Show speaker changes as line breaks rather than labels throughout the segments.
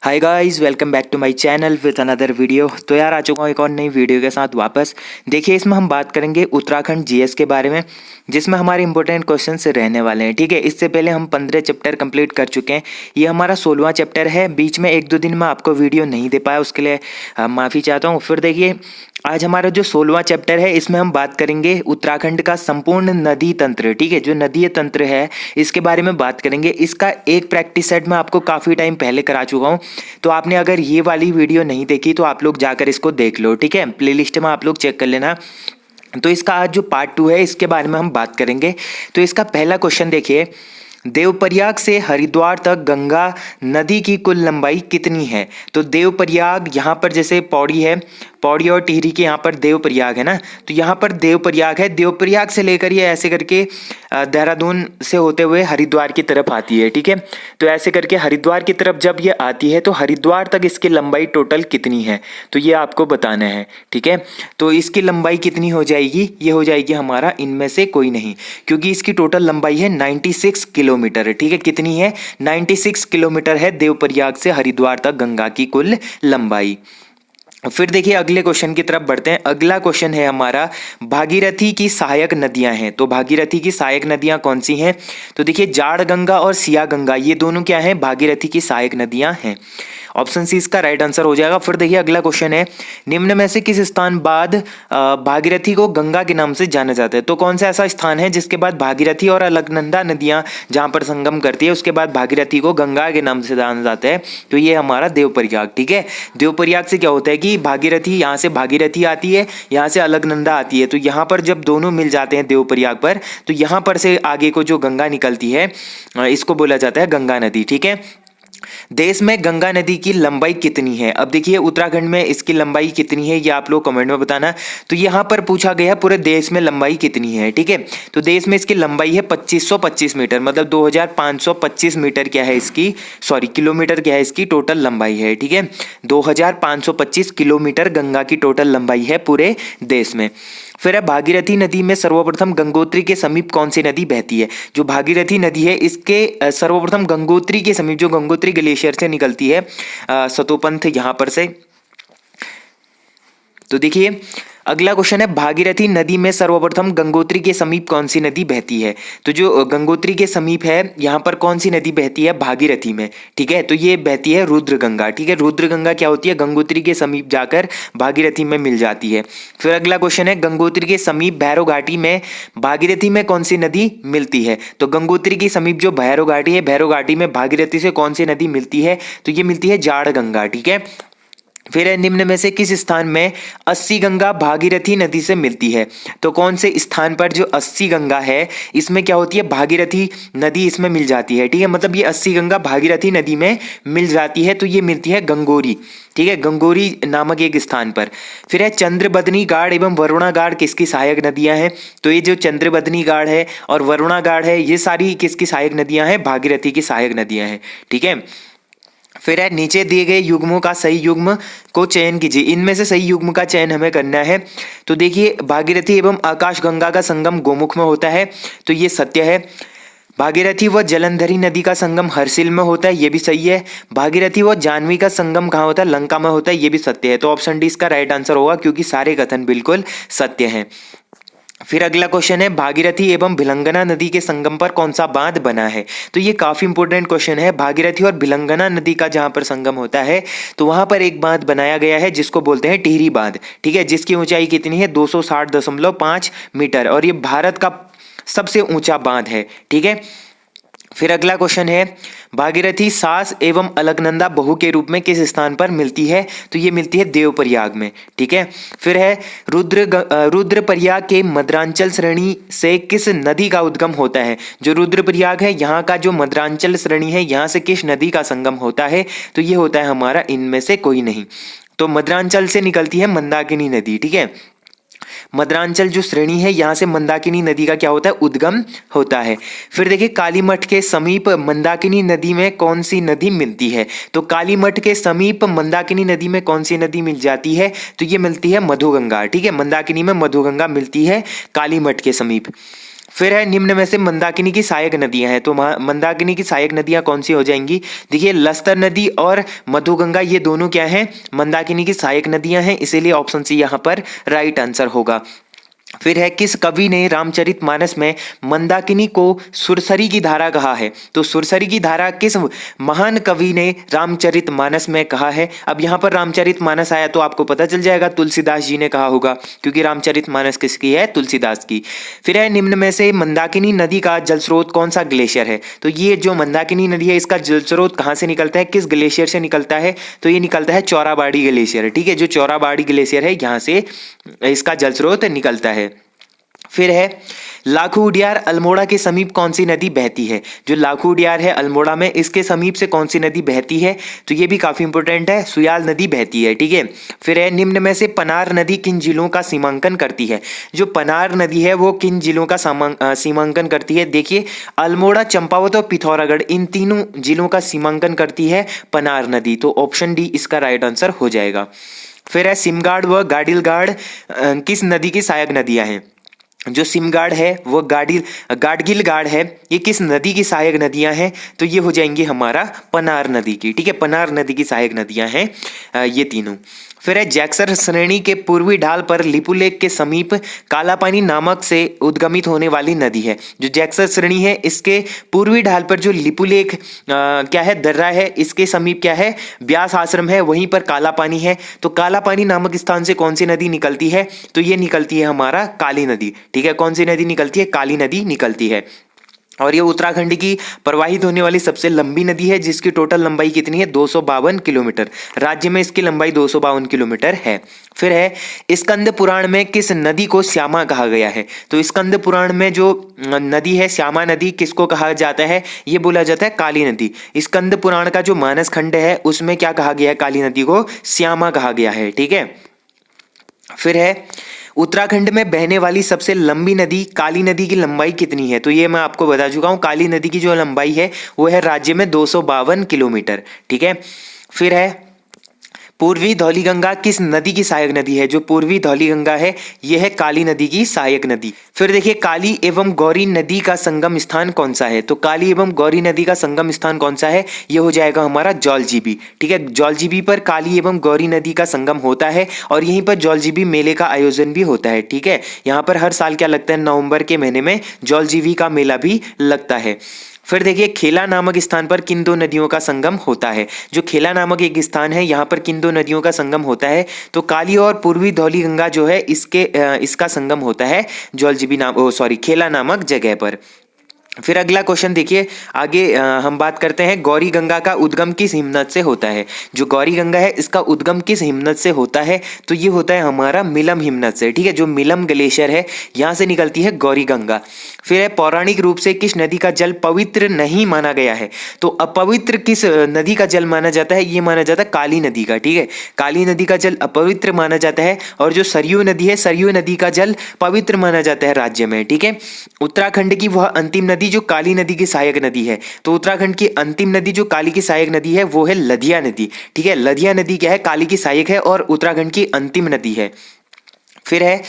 Hi guys, welcome back to my channel with another video. तो यार आ चुका हूँ एक और नई वीडियो के साथ वापस। देखिए, इसमें हम बात करेंगे उत्तराखंड जीएस के बारे में, जिसमें हमारे इंपॉर्टेंट क्वेश्चन से रहने वाले हैं। ठीक है, इससे पहले हम 15 चैप्टर कंप्लीट कर चुके हैं। ये हमारा 16वां चैप्टर है। बीच में 1-2 दिन में आपको वीडियो नहीं दे पाया, उसके लिए माफ़ी चाहता हूँ। फिर देखिए, आज हमारा जो 16वां चैप्टर है, इसमें हम बात करेंगे उत्तराखंड का संपूर्ण नदी तंत्र। ठीक है, जो नदी तंत्र है इसके बारे में बात करेंगे। इसका एक प्रैक्टिस सेट मैं आपको काफ़ी टाइम पहले करा चुका हूँ, तो आपने अगर ये वाली वीडियो नहीं देखी तो आप लोग जाकर इसको देख लो। ठीक है, प्लेलिस्ट में आप लोग चेक कर लेना। तो इसका आज जो पार्ट 2 है, इसके बारे में हम बात करेंगे। तो इसका पहला क्वेश्चन देखिए, देवप्रयाग से हरिद्वार तक गंगा नदी की कुल लंबाई कितनी है? तो देवप्रयाग यहाँ पर जैसे पौड़ी है, पौड़ी और टिहरी के यहाँ पर देवप्रयाग है ना, तो यहाँ पर देवप्रयाग है। देवप्रयाग से लेकर ये ऐसे करके देहरादून से होते हुए हरिद्वार की तरफ आती है। ठीक है, तो ऐसे करके हरिद्वार की तरफ जब ये आती है तो हरिद्वार तक इसकी लंबाई टोटल कितनी है, तो ये आपको बताना है। ठीक है, तो इसकी लंबाई कितनी हो जाएगी? ये हो जाएगी हमारा इनमें से कोई नहीं, क्योंकि इसकी टोटल लंबाई है 96 किलोमीटर। ठीक है, कितनी है? 96 किलोमीटर है देवप्रयाग से हरिद्वार तक गंगा की कुल लंबाई। फिर देखिए, अगले क्वेश्चन की तरफ बढ़ते हैं। अगला क्वेश्चन है हमारा, भागीरथी की सहायक नदियां हैं। तो भागीरथी की सहायक नदियां कौन सी हैं? तो देखिए, जाड़ गंगा और सिया गंगा, ये दोनों क्या हैं? भागीरथी की सहायक नदियां हैं। ऑप्शन सी इसका राइट आंसर हो जाएगा। फिर देखिए, अगला क्वेश्चन है, निम्न में से किस स्थान बाद भागीरथी को गंगा के नाम से जाना जाता है? तो कौन सा ऐसा स्थान है जिसके बाद भागीरथी और अलकनंदा नदियां जहां पर संगम करती है, उसके बाद भागीरथी को गंगा के नाम से जाना जाता है? तो ये हमारा देवप्रयाग। ठीक है, देवप्रयाग से क्या होता है कि भागीरथी, यहाँ से भागीरथी आती है, यहाँ से अलकनंदा आती है, तो यहाँ पर जब दोनों मिल जाते हैं देवप्रयाग पर, तो यहाँ पर से आगे को जो गंगा निकलती है, इसको बोला जाता है गंगा नदी। ठीक है, देश में गंगा नदी की लंबाई कितनी है? अब देखिए, उत्तराखंड में इसकी लंबाई कितनी है, ये आप लोग कमेंट में बताना। तो यहाँ पर पूछा गया पूरे देश में लंबाई कितनी है। ठीक है, तो देश में इसकी लंबाई है 2525 मीटर, मतलब 2525 मीटर क्या है इसकी, सॉरी किलोमीटर क्या है इसकी टोटल लंबाई है। ठीक है, 2525 किलोमीटर गंगा की टोटल लंबाई है पूरे देश में। फिर है, भागीरथी नदी में सर्वप्रथम गंगोत्री के समीप कौन सी नदी बहती है? जो भागीरथी नदी है, इसके सर्वप्रथम गंगोत्री के समीप, जो गंगोत्री ग्लेशियर से निकलती है सतोपंथ यहाँ पर से। तो देखिए, अगला क्वेश्चन है, भागीरथी नदी में सर्वप्रथम गंगोत्री के समीप कौन सी नदी बहती है? तो जो गंगोत्री के समीप है, यहाँ पर कौन सी नदी बहती है भागीरथी में? ठीक है, तो ये बहती है रुद्रगंगा। ठीक है, रुद्रगंगा क्या होती है? गंगोत्री के समीप जाकर भागीरथी में मिल जाती है। फिर अगला क्वेश्चन है, गंगोत्री के समीप भैरव घाटी में भागीरथी में कौन सी नदी मिलती है? तो गंगोत्री के समीप जो भैरव घाटी है, भैरव घाटी में भागीरथी से कौन सी नदी मिलती है? तो ये मिलती है जाड़ गंगा। ठीक है, फिर है, निम्न में से किस स्थान में 80 गंगा भागीरथी नदी से मिलती है? तो कौन से स्थान पर जो 80 गंगा है, इसमें क्या होती है? भागीरथी नदी इसमें मिल जाती है। ठीक है, मतलब ये 80 गंगा भागीरथी नदी में मिल जाती है, तो ये मिलती है गंगोरी। ठीक है, गंगोरी नामक एक स्थान पर। फिर है, चंद्रबदनी गाड़ एवं वरुणा गाड़ किसकी सहायक नदियां हैं? तो ये जो चंद्रबदनी गाड़ है और वरुणा गाड़ है, ये सारी किसकी सहायक नदियां हैं? भागीरथी की सहायक नदियां हैं। ठीक है, फिर है, नीचे दिए गए युग्मों का सही युग्म को चयन कीजिए। इनमें से सही युग्म का चयन हमें करना है। तो देखिए, भागीरथी एवं आकाश गंगा का संगम गोमुख में होता है, तो ये सत्य है। भागीरथी व जलंधरी नदी का संगम हरसिल में होता है, ये भी सही है। भागीरथी व जाह्नवी का संगम कहाँ होता है? लंका में होता है, ये भी सत्य है। तो ऑप्शन डी इसका राइट आंसर होगा, क्योंकि सारे कथन बिल्कुल सत्य हैं। फिर अगला क्वेश्चन है, भागीरथी एवं भिलंगना नदी के संगम पर कौन सा बांध बना है? तो ये काफी इंपॉर्टेंट क्वेश्चन है। भागीरथी और भिलंगना नदी का जहां पर संगम होता है, तो वहां पर एक बांध बनाया गया है जिसको बोलते हैं टिहरी बांध। ठीक है, जिसकी ऊंचाई कितनी है? 260.5 मीटर, और ये भारत का सबसे ऊंचा बांध है। ठीक है, फिर अगला क्वेश्चन है, भागीरथी सास एवं अलकनंदा बहू के रूप में किस स्थान पर मिलती है? तो ये मिलती है देवप्रयाग में। ठीक है, फिर है, रुद्रप्रयाग के मध्यांचल श्रेणी से किस नदी का उद्गम होता है? जो रुद्रप्रयाग है, यहाँ का जो मध्यांचल श्रेणी है, यहाँ से किस नदी का संगम होता है? तो ये होता है हमारा इनमें से कोई नहीं। तो मध्यांचल से निकलती है मंदाकिनी नदी। ठीक है, मध्यांचल जो श्रेणी है, यहाँ से मंदाकिनी नदी का क्या होता है? उद्गम होता है। फिर देखिए, कालीमठ के समीप मंदाकिनी नदी में कौन सी नदी मिलती है? तो कालीमठ के समीप मंदाकिनी नदी में कौन सी नदी मिल जाती है? तो ये मिलती है मधुगंगा। ठीक है, मंदाकिनी में मधुगंगा मिलती है कालीमठ के समीप। फिर है निम्न में से मंदाकिनी की सहायक नदियां हैं, तो मंदाकिनी की सहायक नदियां कौन सी हो जाएंगी? देखिए लस्तर नदी और मधुगंगा ये दोनों क्या हैं? मंदाकिनी की सहायक नदियां हैं, इसीलिए ऑप्शन सी यहाँ पर राइट आंसर होगा। फिर है किस कवि ने रामचरितमानस में मंदाकिनी को सुरसरी की धारा कहा है? तो सुरसरी की धारा किस महान कवि ने रामचरितमानस में कहा है? अब यहाँ पर रामचरितमानस आया तो आपको पता चल जाएगा तुलसीदास जी ने कहा होगा, क्योंकि रामचरितमानस किसकी है? तुलसीदास की। फिर है निम्न में से मंदाकिनी नदी का जल स्रोत कौन सा ग्लेशियर है? तो ये जो मंदाकिनी नदी है इसका जल स्रोत कहाँ से निकलता है, किस ग्लेशियर से निकलता है? तो ये निकलता है चौराबाड़ी ग्लेशियर, ठीक है, जो चौराबाड़ी ग्लेशियर है यहाँ से इसका जल स्रोत निकलता है। फिर है लाखू उडियार अल्मोड़ा के समीप कौन सी नदी बहती है? जो लाखू उडियार है अल्मोड़ा में, इसके समीप से कौन सी नदी बहती है? तो ये भी काफी इंपॉर्टेंट है, सुयाल नदी बहती है, ठीक है। फिर है निम्न में से पनार नदी किन जिलों का सीमांकन करती है? जो पनार नदी है वो किन जिलों का सीमांकन करती है? देखिए अल्मोड़ा, चंपावत और पिथौरागढ़, इन तीनों जिलों का सीमांकन करती है पनार नदी, तो ऑप्शन डी इसका राइट आंसर हो जाएगा। फिर है सिमगाड़ व गाडिलगाड़ किस नदी की सहायक नदियां हैं? जो सिमगाड़ है वो गाडगिलगाड़ है, ये किस नदी की सहायक नदियां हैं? तो ये हो जाएंगी हमारा पनार नदी की, ठीक है, पनार नदी की सहायक नदियां हैं ये तीनों। फिर है जैक्सर श्रेणी के पूर्वी ढाल पर लिपुलेख के समीप कालापानी नामक से उद्गमित होने वाली नदी है। जो जैक्सर श्रेणी है इसके पूर्वी ढाल पर जो लिपुलेख क्या है, दर्रा है, इसके समीप क्या है, ब्यास आश्रम है, वहीं पर कालापानी है। तो कालापानी नामक स्थान से कौन सी नदी निकलती है? तो ये निकलती है हमारा काली नदी, ठीक है। कौन सी नदी निकलती है? काली नदी निकलती है। और ये उत्तराखंड की प्रवाहित होने वाली सबसे लंबी नदी है, जिसकी टोटल लंबाई कितनी है? 252 किलोमीटर। राज्य में इसकी लंबाई 252 किलोमीटर है। फिर है स्कंद पुराण में किस नदी को श्यामा कहा गया है? तो स्कंद पुराण में जो नदी है श्यामा नदी, किसको कहा जाता है? ये बोला जाता है काली नदी। स्कंद पुराण का जो मानस खंड है उसमें क्या कहा गया है? काली नदी को श्यामा कहा गया है, ठीक है। फिर है उत्तराखंड में बहने वाली सबसे लंबी नदी काली नदी की लंबाई कितनी है? तो ये मैं आपको बता चुका हूं, काली नदी की जो लंबाई है वो है राज्य में 252 किलोमीटर, ठीक है। फिर है पूर्वी धौलीगंगा किस नदी की सहायक नदी है? जो पूर्वी धौलीगंगा है यह है काली नदी की सहायक नदी। फिर देखिए काली एवं गौरी नदी का संगम स्थान कौन सा है? तो काली एवं गौरी नदी का संगम स्थान कौन सा है? यह हो जाएगा हमारा जौलजीबी, ठीक है। जौलजीबी पर काली एवं गौरी नदी का संगम होता है और यहीं पर जौलजीबी मेले का आयोजन भी होता है, ठीक है। यहाँ पर हर साल क्या लगता है? नवंबर के महीने में जौलजीबी का मेला भी लगता है। फिर देखिए खेला नामक स्थान पर किन दो नदियों का संगम होता है? जो खेला नामक एक स्थान है यहाँ पर किन दो नदियों का संगम होता है? तो काली और पूर्वी धौलीगंगा जो है इसका संगम होता है खेला नामक जगह पर। फिर अगला क्वेश्चन देखिए आगे हम बात करते हैं गौरी गंगा का उद्गम किस हिमनद से होता है? जो गौरी गंगा है इसका उद्गम किस हिमनद से होता है? तो ये होता है हमारा मिलम हिमनद से, ठीक है। जो मिलम ग्लेशियर है यहाँ से निकलती है गौरी गंगा। फिर है पौराणिक रूप से किस नदी का जल पवित्र नहीं माना गया है? तो अपवित्र किस नदी का जल माना जाता है? ये माना जाता है काली नदी का, ठीक है। काली नदी का जल अपवित्र माना जाता है और जो सरयू नदी है सरयू नदी का जल पवित्र माना जाता है राज्य में, ठीक है। उत्तराखंड की वह अंतिम नदी जो काली नदी की सहायक नदी है, तो उत्तराखंड की अंतिम नदी जो काली की सहायक नदी है वो है लधिया नदी, ठीक है। लधिया नदी क्या है? काली की सहायक है और उत्तराखंड की अंतिम नदी है। फिर है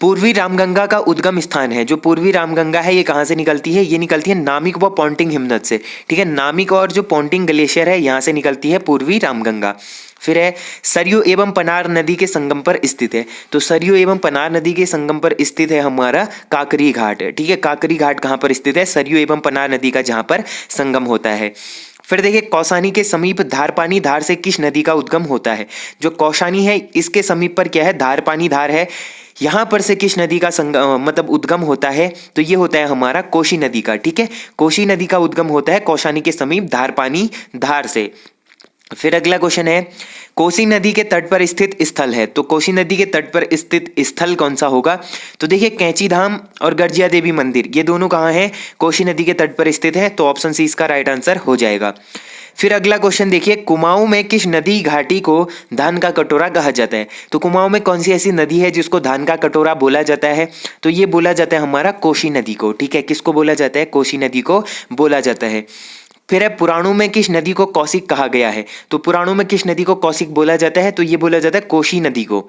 पूर्वी रामगंगा का उद्गम स्थान है। जो पूर्वी रामगंगा है ये कहाँ से निकलती है? ये निकलती है नामिक व पॉन्टिंग हिमनद से, ठीक है। नामिक और जो पॉन्टिंग ग्लेशियर है यहाँ से निकलती है पूर्वी रामगंगा। फिर है सरयू एवं पनार नदी के संगम पर स्थित है। तो सरयू एवं पनार नदी के संगम पर स्थित है हमारा काकरी घाट, ठीक है। काकरी घाट कहाँ पर स्थित है? सरयू एवं पनार नदी का जहाँ पर संगम होता है। फिर देखिए कौसानी के समीप धारपानी धार से किस नदी का उद्गम होता है? जो कौसानी है इसके समीप पर क्या है? धारपानी धार है। यहाँ पर से किस नदी का मतलब उद्गम होता है? तो ये होता है हमारा कोशी नदी का, ठीक है। कोशी नदी का उद्गम होता है कौसानी के समीप धारपानी धार से। फिर अगला क्वेश्चन है कोसी नदी के तट पर स्थित स्थल है। तो कोसी नदी के तट पर स्थित स्थल कौन सा होगा? तो देखिए कैंची धाम और गर्जिया देवी मंदिर ये दोनों कहाँ हैं? कोसी नदी के तट पर स्थित है, तो ऑप्शन सी इसका राइट आंसर हो जाएगा। फिर अगला क्वेश्चन देखिए कुमाऊं में किस नदी घाटी को धान का कटोरा कहा जाता है? तो कुमाऊं में कौन सी ऐसी नदी है जिसको धान का कटोरा बोला जाता है? तो ये बोला जाता है हमारा कोसी नदी को, ठीक है। किसको बोला जाता है? कोसी नदी को बोला जाता है। फिर है पुराणों में किस नदी को कौशिक कहा गया है? तो पुराणों में किस नदी को कौशिक बोला जाता है? तो ये बोला जाता है कोशी नदी को।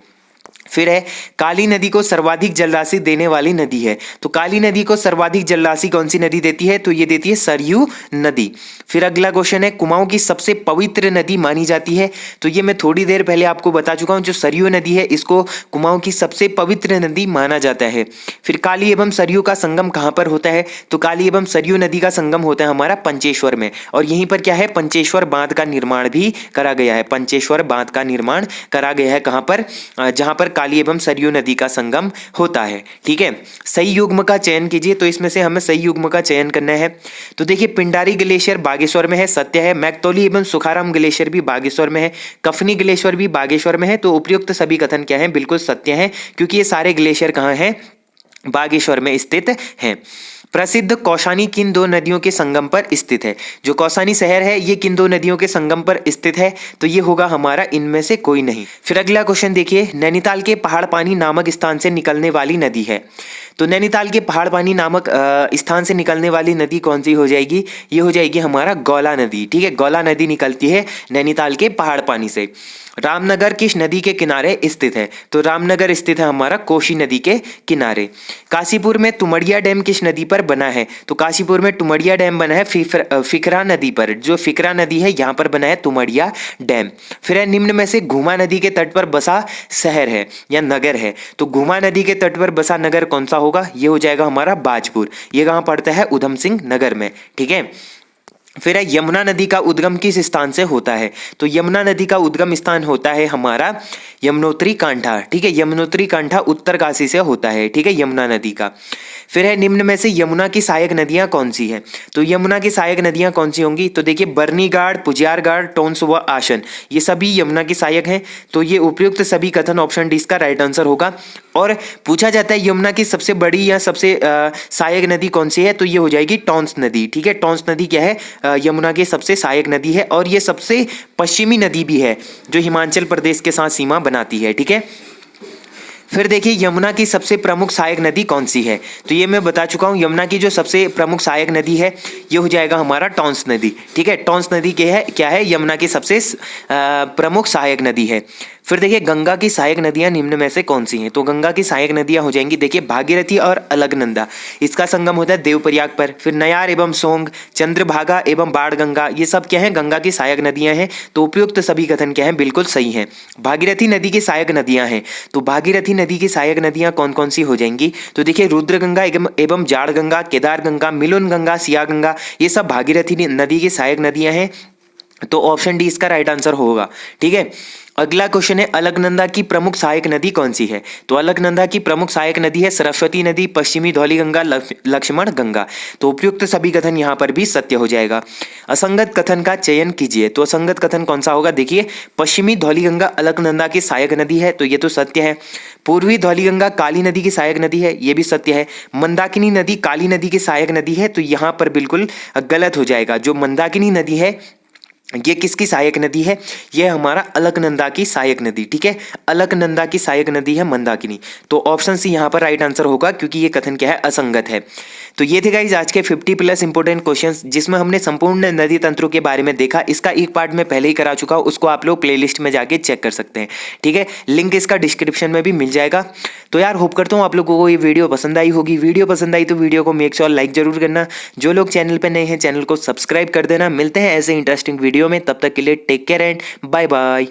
फिर है काली नदी को सर्वाधिक जलराशि देने वाली नदी है। तो काली नदी को सर्वाधिक जलराशि कौन सी नदी देती है? तो ये देती है सरयू नदी। फिर अगला क्वेश्चन है कुमाऊं की सबसे पवित्र नदी मानी जाती है। तो ये मैं थोड़ी देर पहले आपको बता चुका हूं, जो सरयू नदी है इसको कुमाऊं की सबसे पवित्र नदी माना जाता है। फिर काली एवं सरयू का संगम कहां पर होता है? तो काली एवं सरयू नदी का संगम होता है हमारा पंचेश्वर में, और यहीं पर क्या है, पंचेश्वर बांध का निर्माण भी करा गया है। पंचेश्वर बांध का निर्माण करा गया है कहां पर? जहां पर काली एवं सरयू नदी का संगम होता है। ठीक है, सही युग्म का चयन कीजिए। तो इसमें से हमें सही युग्म का चयन करना है। तो देखिए पिंडारी ग्लेशियर बागेश्वर में है, सत्य है। मैकतौली एवं सुखाराम ग्लेशियर भी बागेश्वर में है। कफनी ग्लेशियर भी बागेश्वर में है। तो उपयुक्त सभी कथन क्या है? बिल्कुल सत्य है, क्योंकि ये सारे ग्लेशियर कहाँ हैं? बागेश्वर में स्थित हैं। प्रसिद्ध कौशानी किन दो नदियों के संगम पर स्थित है? जो कौसानी शहर है ये किन दो नदियों के संगम पर स्थित है? तो ये होगा हमारा इनमें से कोई नहीं। फिर अगला क्वेश्चन देखिए, नैनीताल के पहाड़ पानी नामक स्थान से निकलने वाली नदी है। तो नैनीताल के पहाड़ पानी नामक स्थान से निकलने वाली नदी कौन सी हो जाएगी? ये हो जाएगी हमारा गौला नदी। ठीक है, गौला नदी निकलती है नैनीताल के पहाड़ पानी से। रामनगर किस नदी के किनारे स्थित है? तो रामनगर स्थित है हमारा कोसी नदी के किनारे। काशीपुर में तुमड़िया डैम किस नदी पर बना है? तो काशीपुर में तुमड़िया डैम बना है फिकरा नदी पर। जो फिकरा नदी है यहाँ पर बना है तुमड़िया डैम। फिर है निम्न में से घुमा नदी के तट पर बसा शहर है या नगर है? तो घुमा नदी के तट पर बसा नगर कौन सा होगा? ये हो जाएगा हमारा बाजपुर। ये कहाँ पड़ता है? उधम सिंह नगर में। ठीक है, फिर है यमुना नदी का उद्गम किस स्थान से होता है? तो यमुना नदी का उद्गम स्थान होता है हमारा यमुनोत्री कांठा। ठीक है, यमुनोत्री कांठा उत्तरकाशी से होता है। ठीक है, यमुना नदी का। फिर है निम्न में से यमुना की सहायक नदियां कौन सी हैं? तो यमुना की सहायक नदियां कौन सी होंगी? तो देखिए बर्नीगाड़, पुजियारगाड़, टोंस व आसन, ये सभी यमुना की सहायक हैं। तो ये उपयुक्त सभी कथन ऑप्शन डी इसका राइट आंसर होगा। और पूछा जाता है यमुना की सबसे बड़ी या सबसे सहायक नदी कौन सी है? तो ये हो जाएगी टोंस नदी। ठीक है, टोंस नदी क्या है? यमुना की सबसे सहायक नदी है, और ये सबसे पश्चिमी नदी भी है जो हिमाचल प्रदेश के साथ सीमा बनाती है। ठीक है, फिर देखिए यमुना की सबसे प्रमुख सहायक नदी कौन सी है? तो ये मैं बता चुका हूँ, यमुना की जो सबसे प्रमुख सहायक नदी है ये हो जाएगा हमारा टोंस नदी। ठीक है, टोंस नदी क्या है? यमुना की सबसे प्रमुख सहायक नदी है। फिर देखिए गंगा की सहायक नदियां निम्न में से कौन सी हैं? तो गंगा की सहायक नदियां हो जाएंगी देखिए भागीरथी और अलकनंदा, इसका संगम होता है देवप्रयाग पर। फिर नयार एवं सोंग, चंद्रभागा एवं बाणगंगा, ये सब क्या है? गंगा की सहायक नदियां हैं। तो उपयुक्त सभी कथन क्या है? बिल्कुल सही है। भागीरथी नदी की सहायक नदियां हैं। तो भागीरथी नदी की सहायक नदियां कौन कौन सी हो जाएंगी? तो देखिए रुद्रगंगा एवं जाड़ गंगा, केदार गंगा, मिलुन गंगा, सिया गंगा, ये सब भागीरथी नदी की सहायक नदियां हैं। तो ऑप्शन डी इसका राइट आंसर होगा। ठीक है, अगला क्वेश्चन है अलकनंदा की प्रमुख सहायक नदी कौन सी है? तो अलकनंदा की प्रमुख सहायक नदी है सरस्वती नदी, पश्चिमी धौली गंगा, लक्ष्मण गंगा। तो उपयुक्त सभी कथन यहाँ पर भी सत्य हो जाएगा। असंगत कथन का चयन कीजिए। तो असंगत कथन कौन सा होगा? देखिए पश्चिमी धौली गंगा अलकनंदा की सहायक नदी है, तो ये तो सत्य है। पूर्वी धौली गंगा काली नदी की सहायक नदी है, ये भी सत्य है। मंदाकिनी नदी काली नदी की सहायक नदी है, तो यहाँ पर बिल्कुल गलत हो जाएगा। जो मंदाकिनी नदी है ये किसकी सहायक नदी है? ये हमारा अलकनंदा की सहायक नदी। ठीक है, अलकनंदा की सहायक नदी है मंदाकिनी। तो ऑप्शन सी यहाँ पर राइट आंसर होगा, क्योंकि ये कथन क्या है? असंगत है। तो ये थे गाइस आज के 50+ इंपोर्टेंट क्वेश्चंस, जिसमें हमने संपूर्ण नदी तंत्रों के बारे में देखा। इसका एक पार्ट मैं पहले ही करा चुका हूँ, उसको आप लोग प्लेलिस्ट में जाके चेक कर सकते हैं। ठीक है, लिंक इसका डिस्क्रिप्शन में भी मिल जाएगा। तो यार होप करता हूँ आप लोगों को ये वीडियो पसंद आई होगी। वीडियो पसंद आई तो वीडियो को मेक श्योर लाइक जरूर करना। जो लोग चैनल पर नए हैं चैनल को सब्सक्राइब कर देना। मिलते हैं ऐसे इंटरेस्टिंग वीडियो में, तब तक के लिए take care and bye bye.